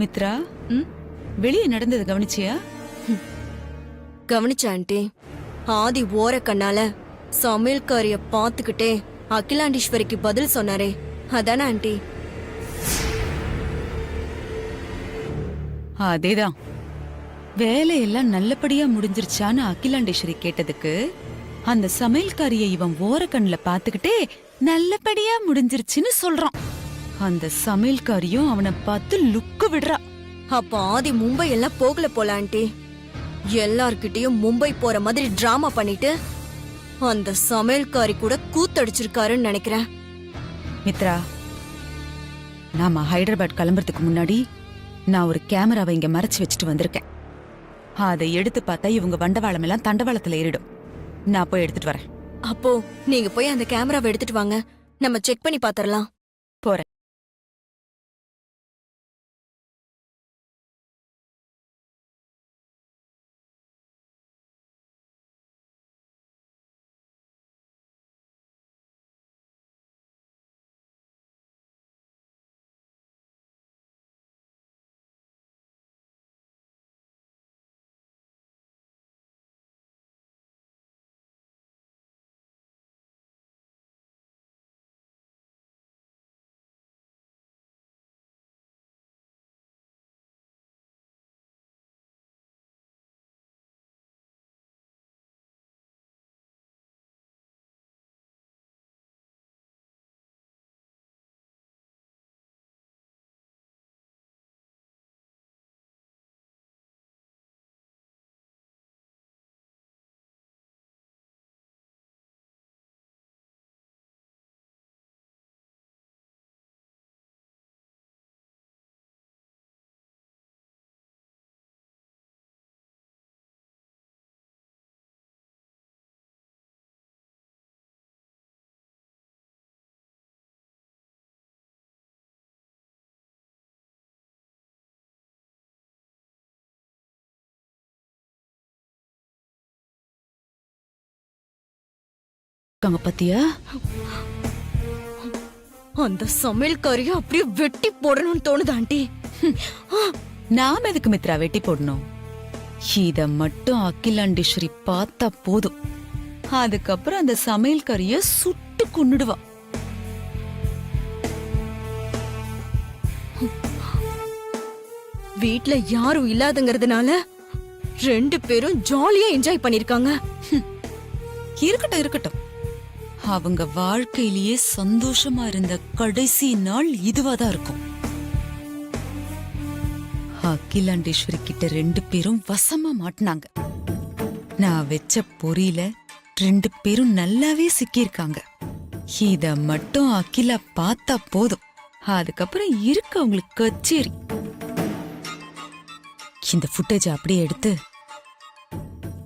மித்ரா, ம் வெளியே நடந்தது கவனிச்சியா? கவனிச்ச ஆண்டி. ஆதி ஓர கண்ணால சமையல்காரிய பாத்துக்கிட்டே அகிலாண்டீஸ்வரிக்கு பதில் சொன்னாரே, அதானே ஆண்டி? அதேதான். வேலையெல்லாம் நல்லபடியா முடிஞ்சிருச்சான்னு அகிலாண்டேஸ்வரி கேட்டதுக்கு அந்த சமையல்காரிய இவன் ஓரக்கண்ணுல பாத்துக்கிட்டே நல்லபடியா முடிஞ்சிருச்சுன்னு சொல்றான். அந்த சமையல்காரியும் அவனை பார்த்து லுக்கு விடுறா. அப்ப ஆதி மும்பை எல்லாம் போகல போல ஆண்டி. எல்லார்கிட்டயும் மும்பை போற மாதிரி டிராமா பண்ணிட்டு அந்த சமையல்காரி கூட கூத்தடிச்சிருக்காருன்னு நினைக்கிறேன். மித்ரா, நாம ஹைதராபாத் கிளம்புறதுக்கு முன்னாடி நான் ஒரு கேமராவை இங்க மறைச்சு வச்சுட்டு வந்திருக்கேன். அதை எடுத்து பார்த்தா இவங்க வண்டவாளம் எல்லாம் தண்டவாளத்துல ஏறிடும். நான் போய் எடுத்துட்டு வரேன். அப்போ நீங்க போய் அந்த கேமராவை எடுத்துட்டு வாங்க, நம்ம செக் பண்ணி பாத்திரலாம். போறேன். பத்தியா? அந்த சமையல்காரிய அப்படியே வெட்டி போடணும்னு தோணுது ஆண்டி. நாம எதுக்கு மித்ரா வெட்டி போடணும்? இத மட்டும் அகிலாண்டேஸ்வரி பார்த்தா போதும். அதுக்கப்புறம் அந்த சமையல்காரிய சுட்டு கொன்னுடுவா. வீட்ல யாரும் இல்லாதங்கிறதுனால 2 பேரும் ஜாலியா என்ஜாய் பண்ணிருக்காங்க. இருக்கட்டும் இருக்கட்டும். அவங்க வாழ்க்கையிலேயே சந்தோஷமா இருந்த கடைசி நாள் இதுவாதான் இருக்கும். அகிலாண்டேஸ்வரி கிட்ட 2 பேரும் வசமா மாட்டினாங்க. நான் வச்ச பொரியில 2 பேரும் நல்லாவே சிக்கியிருக்காங்க. இத மட்டும் அகிலா பார்த்தா போதும். அதுக்கப்புறம் இருக்கு அவங்களுக்கு கச்சேரி. இந்த ஃபுட்டேஜ் அப்படியே எடுத்து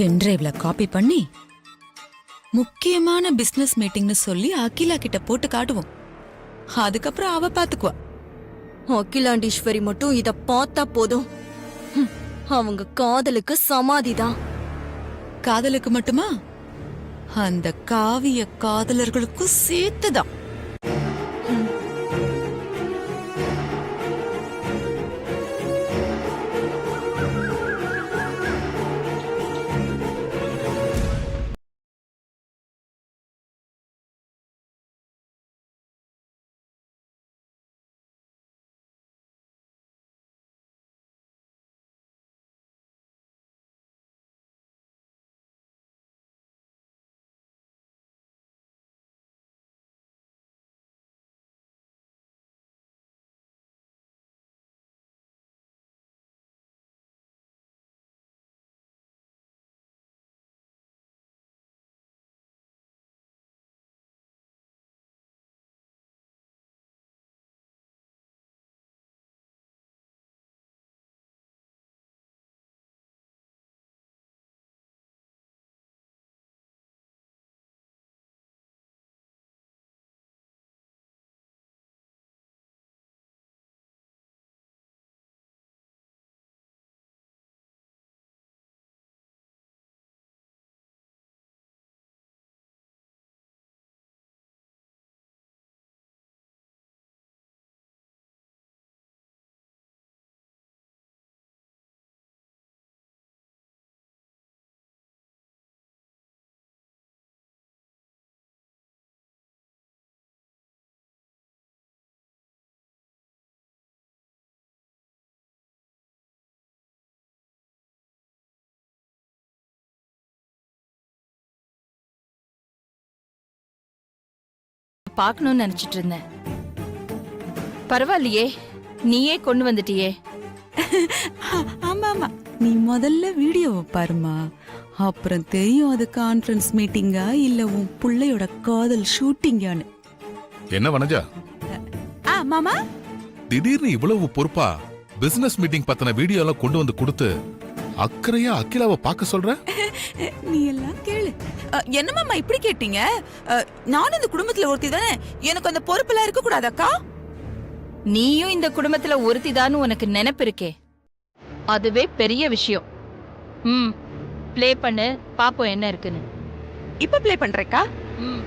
பென்டிரைவ்ல காப்பி பண்ணி முக்கியமான பிசினஸ் மீட்டிங்னு சொல்லி அகிலா கிட்ட போட்டு காட்டுவோம். அதுக்கப்புறம் அவ பாத்துக்குவா. அகிலாண்டீஸ்வரி மட்டும் இத பார்த்தா போதும். அவங்க காதலுக்கு சமாதிதான். காதலுக்கு மட்டுமா? அந்த காவிய காதலர்களுக்கும் சேர்த்துதான். பார்க்கணும்னு நினைச்சிட்டு இருந்தேன். பரவாயில்லையே, நீயே கொண்டு வந்துட்டியே. ஆமா ஆமா, நீ முதல்ல வீடியோவை பாருமா, அப்புறம் தெரியும் அது கான்ஃபரன்ஸ் மீட்டிங்கா இல்ல உன் புள்ளையோட காதல் ஷூட்டிங்கான்னு. என்ன வனஜா, மாமா, திடீர்னு இவ்வளவு பொறுப்பா பிசினஸ் மீட்டிங் பத்தின வீடியோ எல்லாம் கொண்டு வந்து கொடுத்து அக்கறையா அகிலாவை பார்க்க சொல்ற? நீ எல்லாம் கேளு. என்ன மாமா இப்படி கேட்டீங்க? நானும் இந்த குடும்பத்துல ஒருத்தி தானே, எனக்கு அந்த பொறுப்பெல்லாம் இருக்க கூடாதாக்கா? நீயும் இந்த குடும்பத்துல ஒருத்திதான்னு உனக்கு நினைப்பு இருக்கே, அதுவே பெரிய விஷயம். ப்ளே பண்ணு, பாப்போம் என்ன இருக்குன்னு. இப்ப ப்ளே பண்றேக்கா. ம்.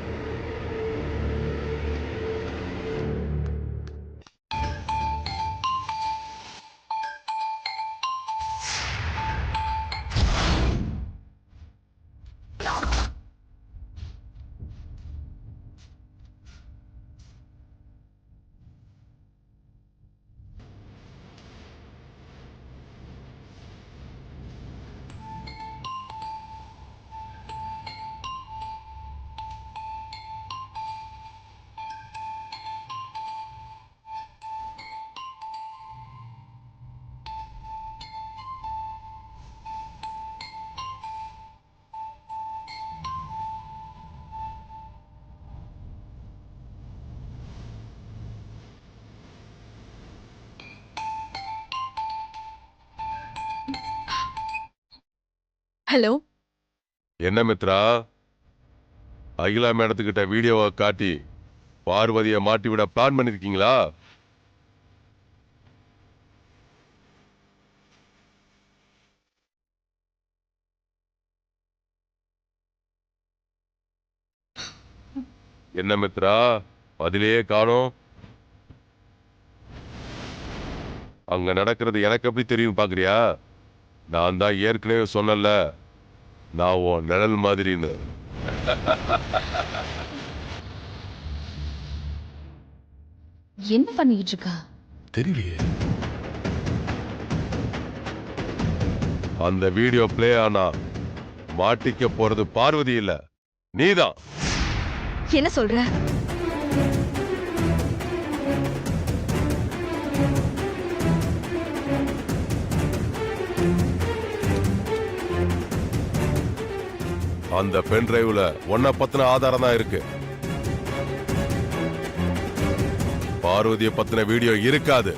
ஹலோ. என்ன மித்ரா, அகிலா மேடத்துக்கிட்ட வீடியோவை காட்டி பார்வதியை மாட்டி விட பிளான் பண்ணிருக்கீங்களா? என்ன மித்ரா, பதிலேயே காணோம். அங்க நடக்கிறது எனக்கு எப்படி தெரியும் பாக்குறியா? நான் தான் ஏற்கனவே சொன்னல, நான் உன் நிழல் மாதிரின்னு. என்ன பண்ணிட்டு இருக்கா? தெரியலையே. அந்த வீடியோ பிளே ஆனா மாட்டிக்க போறது பார்வதி இல்ல, நீதான். என்ன சொல்ற? அந்த பென் டிரைவ்ல ஒன்ன பத்தின ஆதாரம் தான் இருக்கு. பார்வதியை பத்தின வீடியோ இருக்காது.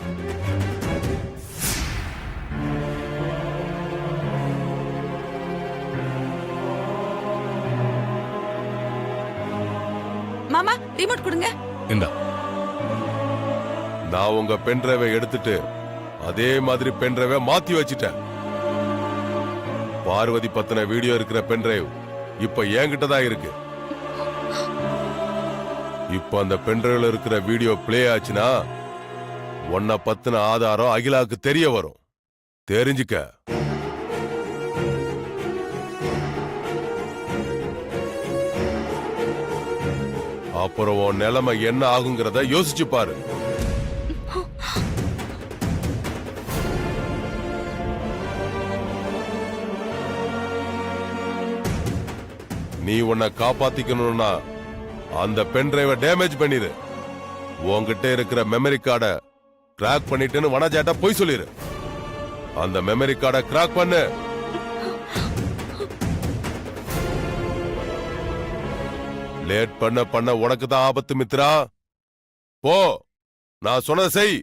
மாமா ரிமோட் கொடுங்க. இந்தா. நான் உங்க பென் டிரைவை எடுத்துட்டு அதே மாதிரி பென் டிரைவை மாத்தி வச்சிட்டேன். பார்வதி பத்தின வீடியோ இருக்கிற பென் டிரைவ் இப்ப என்கிட்ட தான் இருக்கு. இப்ப அந்த பென் டிரைவ்ல இருக்கிற வீடியோ பிளே ஆச்சுன்னா உன்னை பத்தின ஆதாரம் அகிலாவுக்கு தெரிய வரும். தெரிஞ்சுக்க. அப்புறம் உன் நிலைமை என்ன ஆகுங்கிறத யோசிச்சு பாரு. நீ உன்னை காப்பாத்திக்கணும்னா அந்த பென் டிரைவை டேமேஜ் பண்ணிரு. உன்கிட்ட இருக்கிற மெமரி கார்டை கிராக் பண்ணிட்டுன்னு வனஜாட்ட போய் சொல்லிரு. அந்த மெமரி கார்டை கிராக் பண்ணு. லேட் பண்ண பண்ண உனக்கு தான் ஆபத்து மித்ரா. போ, நான் சொன்னதை செய்.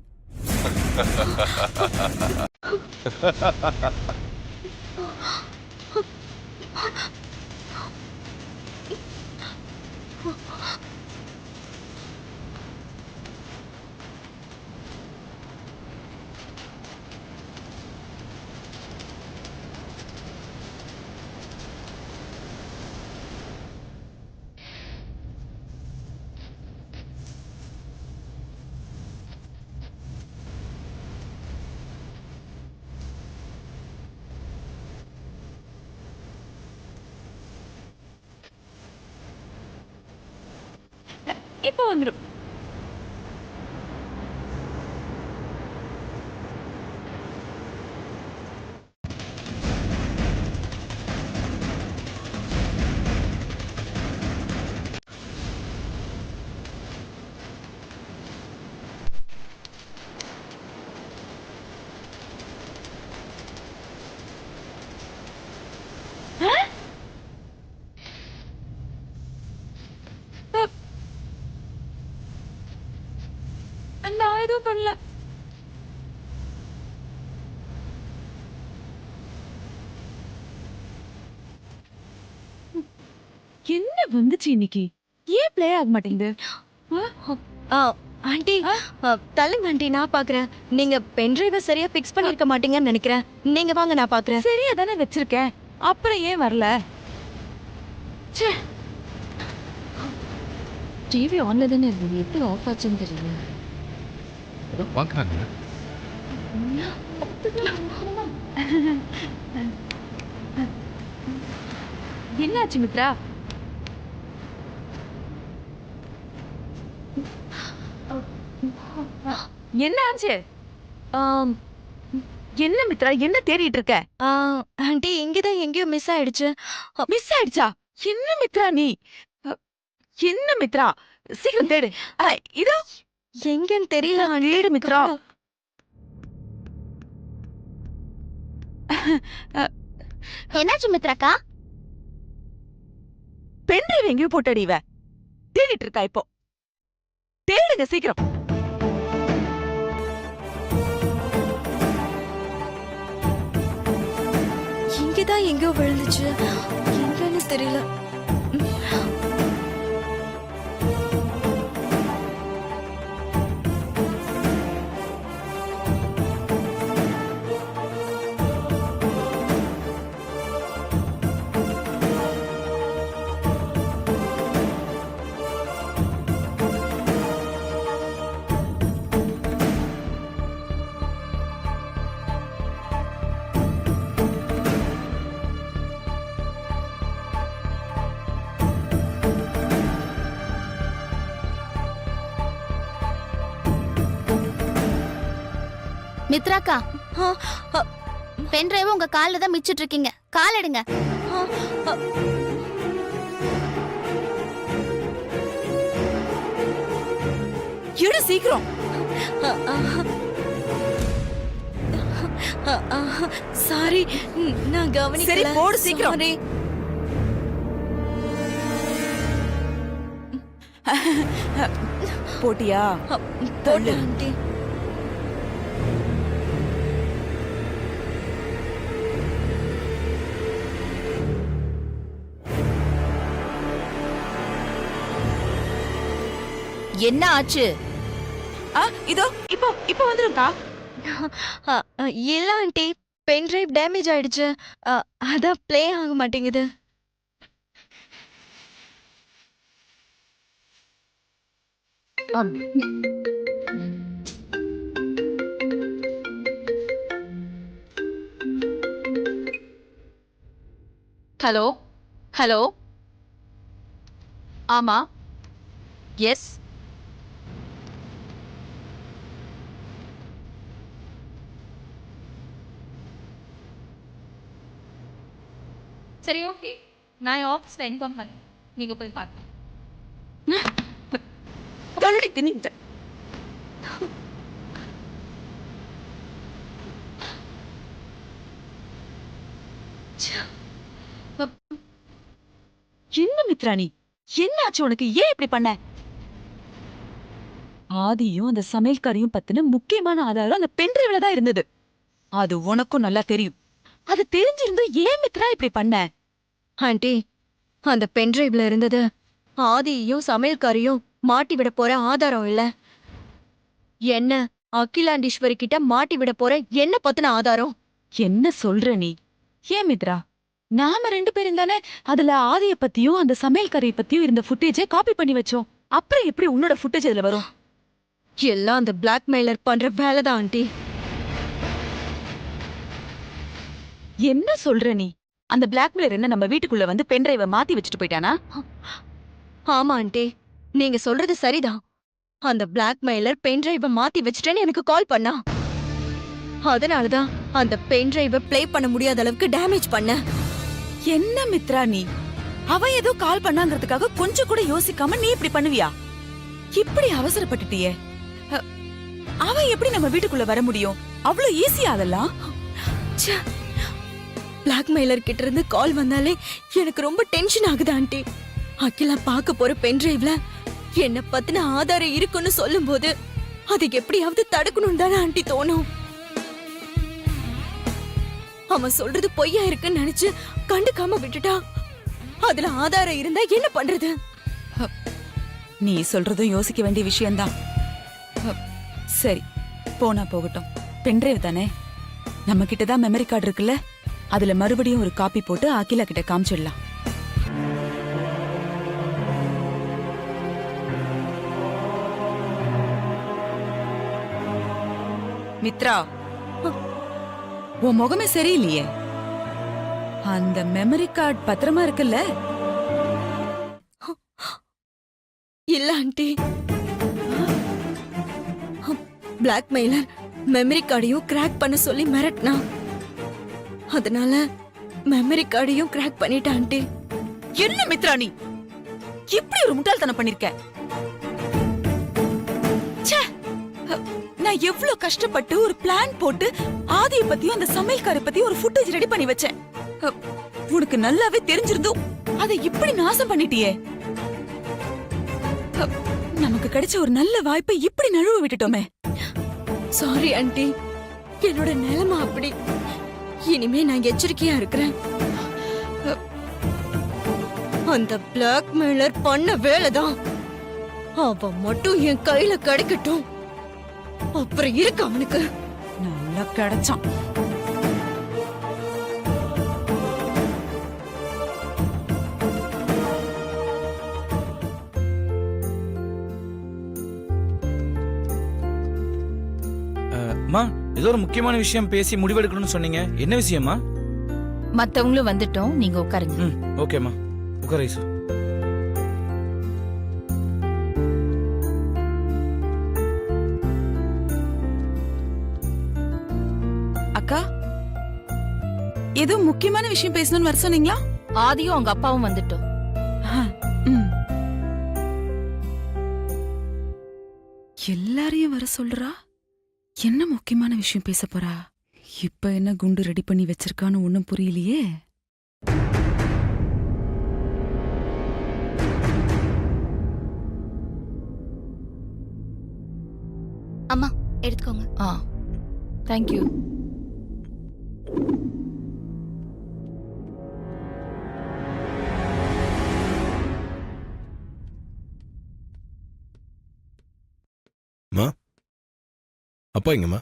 இப்போ வந்துடும். நான் எதுவும் பண்ணல. என்ன வந்துச்சு இன்னைக்கு? ஏன் ப்ளே ஆக மாட்டேங்குது? ஆண்டி தள்ளுங்க ஆண்டி, நான் பாக்குறேன். நீங்க பென்ட்ரைவ சரியா பிக்ஸ் பண்ணிருக்க மாட்டீங்கன்னு நினைக்கிறேன். நீங்க வாங்க, நான் பாக்குறேன். சரியா தானே வச்சிருக்கேன், அப்புறம் ஏன் வரல? டிவி ஆன்ல தானே இருக்கு, எப்படி ஆஃப் ஆச்சுன்னு தெரியல. வாங்குறாங்க. என்னாச்சு மித்ரா? என்ன ஆச்சு? என்ன மித்ரா, என்ன தேடிட்டு இருக்க? ஆண்டி இங்கதான் எங்கேயோ மிஸ் ஆயிடுச்சு. மிஸ் ஆயிடுச்சா? என்ன மித்ரா நீ? என்ன மித்ரா, சீக்கிரம் தேடு. இதோ எங்கன்னு தெரியல ஆண்டி. தேடு மித்ரா. என்னாச்சு மித்ராக்கா? பென்ட்ரைவ் எங்கேயோ போட்டடி இவ. தேடிட்டு இருக்கா இப்போ. தேடுங்க சீக்கிரம். இங்கதான் எங்கேயோ விழுந்துச்சு, எங்கன்னு தெரியல. மித்ராக்கா, பென் டிரைவ் உங்க கால்ல தான் மிச்சிட்டு இருக்கீங்க. கால் எடுங்க. எடு சீக்கிரம். சாரி, நான் கவனிக்கல. சரி போடு சீக்கிரம். Sorry. போட்டியா? போடு ஆண்டி. என்ன ஆச்சு? இதோ இப்போ வந்துருக்கா. இல்ல ஆண்டி, பென் டிரைவ் டேமேஜ் ஆயிடுச்சு. அதான் ப்ளே ஆக மாட்டேங்குது. ஹலோ ஹலோ, ஆமா, எஸ். சரி, ஓகே, நான் ஆஃபீஸில் இன்ஃபார்ம் பண்ணேன், நீங்கள் போய் பாருங்க. தள்ளி திணித்த. என்ன மித்ரா நீ? என்னாச்சு உனக்கு? ஏன் இப்படி பண்ண? ஆதியும் அந்த சமையல்காரையும் பத்தின முக்கியமான ஆதாரம் அந்த பென்ட்ரைவ்ல தான் இருந்தது. அது உனக்கும் நல்லா தெரியும். அது தெரிஞ்சிருந்து ஏன் மித்ரா இப்படி பண்ண? ஆண்டி, அந்த பென் டிரைவ்ல இருந்தது ஆதியையும் சமையல்காரையும் மாட்டி விட போற ஆதாரம் இல்ல. என்ன அகிலாண்டீஸ்வரி கிட்ட மாட்டி விட போற என்ன பத்தின ஆதாரம். என்ன சொல்ற நீ? ஏன் மித்ரா, நாம 2 பேரும் தானே அதுல ஆதிய பத்தியும் அந்த சமையல்காரைய பத்தியும் இருந்த ஃபுட்டேஜை காப்பி பண்ணி வச்சோம். அப்புறம் எப்படி உன்னோட ஃபுட்டேஜ் இதுல வரும்? எல்லாம் அந்த பிளாக்மெயிலர் பண்ற வேலைதான் ஆண்டி. என்ன சொல்ற நீ? அந்த பிளாக்மெயிலர் என்ன நம்ம வீட்டுக்குள்ள வந்து பென்ட்ரைவை மாத்தி வச்சுட்டு போயிட்டானா? ஆமா ஆண்டி, நீங்க சொல்றது சரிதான். அந்த பிளாக்மெயிலர் பென்ட்ரைவை மாத்தி வச்சுட்டேன்னு எனக்கு கால் பண்ணா. அதனாலதான் அந்த பென்ட்ரைவை ப்ளே பண்ண முடியாத அளவுக்கு டேமேஜ் பண்ண. என்ன மித்ரா நீ? அவ ஏதோ கால் பண்ணாங்கிறதுக்காக கொஞ்சம் கூட யோசிக்காம நீ இப்படி பண்ணுவியா? இப்படி அவசரப்பட்டுட்டியே. அவ எப்படி நம்ம வீட்டுக்குள்ள வர முடியும்? அவ்வளவு ஈஸியா அதெல்லாம்? பிளாக்மெயிலர் கிட்ட இருந்து கால் வந்தாலே எனக்கு ரொம்ப டென்ஷன் ஆகுது ஆண்டி. அகிலா பார்க்க போற பென்ட்ரைவ்ல என்ன பத்தின ஆதாரம் இருக்குன்னு சொல்லும்போது அதை எப்படியாவது தடுக்கணும் தானே ஆண்டி தோணும். அவன் சொல்றது பொய்யா இருக்குன்னு நினைச்சு கண்டுக்காம விட்டுட்டா அதுல ஆதாரம் இருந்தா என்ன பண்றது? நீ சொல்றதும் யோசிக்க வேண்டிய விஷயம்தான். சரி, போனா போகட்டும். பென்டிரைவ் தானே, நம்ம கிட்டதான் மெமரி கார்டு இருக்குல்ல, அதுல மறுபடியும் ஒரு காப்பி போட்டு அகிலா கிட்ட காமிச்சிடலாம். மித்ரா, உன் முகமே சரியில்லையே. அந்த மெமரி கார்டு பத்திரமா இருக்குல்ல? இல்ல ஆண்டி, பிளாக்மெயிலர் மெமரி கார்டையும் கிராக் பண்ண சொல்லி மிரட்டினா, அதனால மெமரி கார்டையும் கிராக் பண்ணிட்ட ஆண்டி. என்ன மித்ரா, நீ இப்படி ஒரு முட்டாள்தனம் பண்ணிருக்க? ச்சே, நான் எவ்வளவு கஷ்டப்பட்டு ஒரு பிளான் போட்டு ஆதிய பத்தியும் அந்த சமையல்கார பத்தியும் ஒரு ஃபுட்டேஜ் ரெடி பண்ணி வச்சேன். உனக்கு நல்லாவே தெரிஞ்சிருந்தும் அதை இப்படி நாசம் பண்ணிட்டியே. நமக்கு கிடைச்ச ஒரு நல்ல வாய்ப்பை இப்படி நழுவ விட்டுட்டோமே. சாரி ஆண்டி, என்னோட நிலைமை அப்படி. இனிமே நான் எச்சரிக்கையா இருக்கிறேன். அந்த பிளாக்மெயிலர் பண்ண வேலைதான். அவன் மட்டும் என் கையில கிடைக்கட்டும், அப்புறம் இருக்கு அவனுக்கு. நல்லா கிடைச்சான். அம்மா, ஏதோ ஒரு முக்கியமான விஷயம் பேசி முடிவெடுக்கணும்னு சொன்னீங்க. என்ன விஷயமா? மத்தவங்களும் வந்துட்டோம், நீங்க உட்காருங்க. ம், ஓகேம்மா, உட்காரு ஐசு. அக்கா, ஏதோ முக்கியமான விஷயம் பேசணும்னு வர சொன்னீங்களா? ஆதியும் அவங்க அப்பாவும் வந்துட்டோம். ம். எல்லாரையும் வர சொல்றா. என்ன முக்கியமான விஷயம் பேச போறா? இப்ப என்ன குண்டு ரெடி பண்ணி வச்சிருக்கான்னு ஒண்ணும் புரியலையே. அம்மா எடுத்துக்கோங்க. ஆ, தேங்க்யூ. அப்பா எங்கம்மா?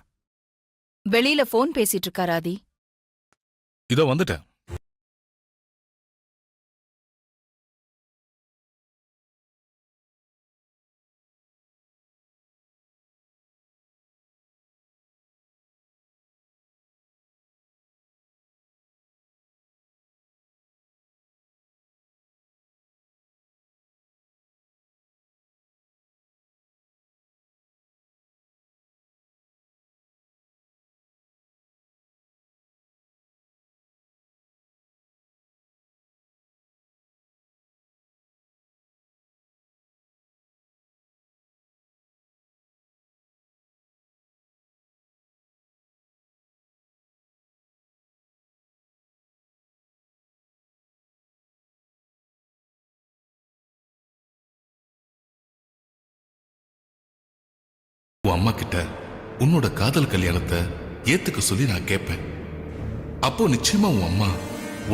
வெளியில போன் பேசிட்டு இருக்காரு ஆதி. இதோ வந்துட்டேன். உன் அம்மா கிட்ட உன்னோட காதல் கல்யாணத்தை ஏத்துக்க சொல்லி நான் கேட்பேன். அப்போ நிச்சயமா உன் அம்மா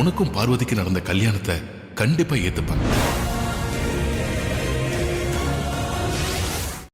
உனக்கும் பார்வதிக்கு நடந்த கல்யாணத்தை கண்டிப்பா ஏத்துப்பாங்க.